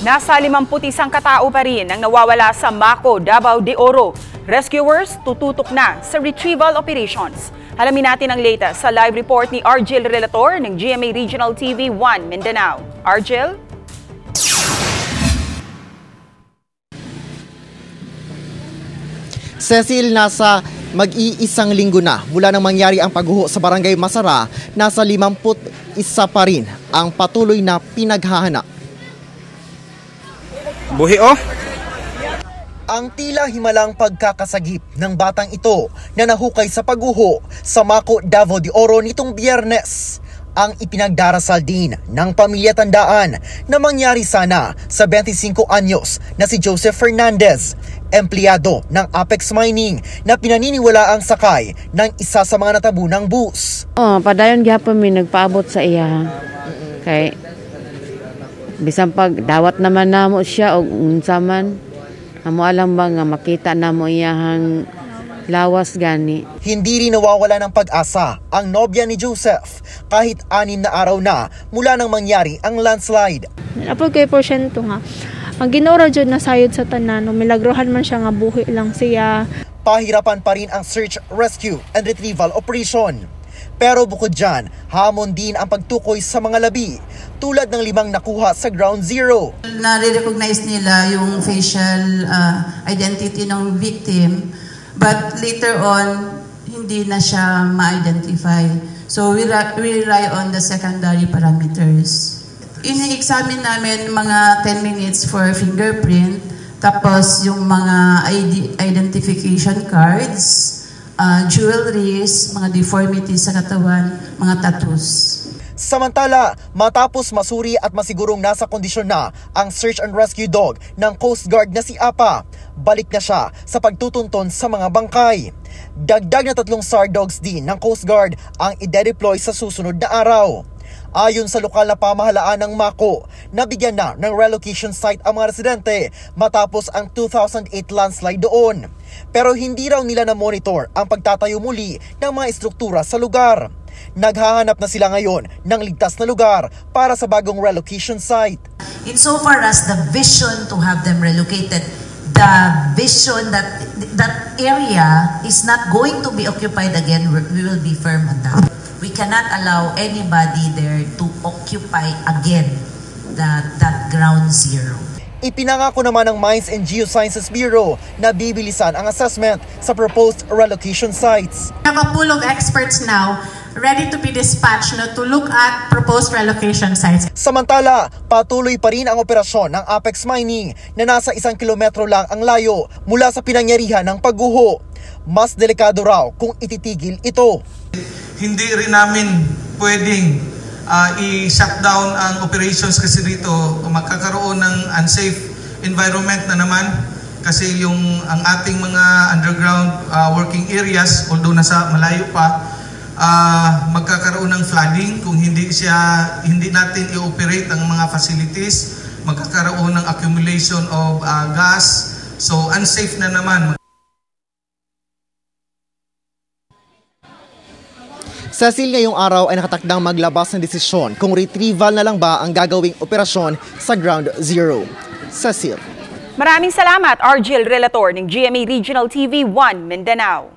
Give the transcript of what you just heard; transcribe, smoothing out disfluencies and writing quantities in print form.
Nasa 51 katao pa rin ang nawawala sa Maco, Davao de Oro. Rescuers tututok na sa retrieval operations. Alamin natin ang latest sa live report ni Argel Relator ng GMA Regional TV 1 Mindanao. Argel? Cecil, nasa mag-iisang linggo na mula nang mangyari ang pagguho sa Barangay Masara, nasa 51 pa rin ang patuloy na pinaghahanap. Buhi oh! Ang tila himalang pagkakasagip ng batang ito na nahukay sa pagguho sa Maco, Davao de Oro nitong Biyernes ang ipinagdarasal din ng pamilya tandaan na mangyari sana sa 25 anyos na si Joseph Fernandez, empleyado ng Apex Mining na pinaniniwala ang sakay ng isa sa mga natabunang bus. Padayon gyapon mi nagpaabot sa iya. Kay bisan pag dawat naman namo siya og unsa man, amo alam ba nga makita namo iyahang lawas gani. Hindi rin nawawala ng pag-asa ang nobya ni Joseph kahit 6 na araw na mula nang mangyari ang landslide. Apod kay porsyento nga. Ang Ginoo jud nasayod sa tanan, milagrohan man siya nga buhi lang siya. Pahirapan pa rin ang search, rescue and retrieval operation. Pero bukod dyan, hamon din ang pagtukoy sa mga labi tulad ng 5 nakuha sa ground zero. Nare-recognize nila yung facial identity ng victim, but later on, hindi na siya ma-identify. So we rely on the secondary parameters. Ini-examine namin mga 10 minutes for fingerprint, tapos yung mga identification cards, jewelries, mga deformities sa katawan, mga tattoos. Samantala, matapos masuri at masigurong nasa kondisyon na ang search and rescue dog ng Coast Guard na si Apa, balik na siya sa pagtutunton sa mga bangkay. Dagdag na 3 SAR dogs din ng Coast Guard ang ide-deploy sa susunod na araw. Ayon sa lokal na pamahalaan ng Maco, nabigyan na ng relocation site ang mga residente matapos ang 2008 landslide doon. Pero hindi raw nila na-monitor ang pagtatayo muli ng mga estruktura sa lugar. Naghahanap na sila ngayon ng ligtas na lugar para sa bagong relocation site. Insofar as the vision to have them relocated, the vision that that area is not going to be occupied again, we will be firm on that. We cannot allow anybody there to occupy again that ground zero. Ipinangako naman ng Mines and Geosciences Bureau na bibilisan ang assessment sa proposed relocation sites. We have a pool of experts now ready to be dispatched to look at proposed relocation sites. Samantala, patuloy pa rin ang operasyon ng Apex Mining na nasa 1 kilometro lang ang layo mula sa pinangyarihan ng pagguho. Mas delikado raw kung ititigil ito. Hindi rin namin pwedeng i-shutdown ang operations kasi dito magkakaroon ng unsafe environment na naman kasi ang ating mga underground working areas, although nasa malayo pa, magkakaroon ng flooding kung hindi natin i-operate ang mga facilities, magkakaroon ng accumulation of gas, so unsafe na naman. Cecil, ngayong araw ay nakatakdang maglabas ng desisyon kung retrieval na lang ba ang gagawing operasyon sa Ground Zero. Cecil. Maraming salamat, Argel Relator ng GMA Regional TV 1 Mindanao.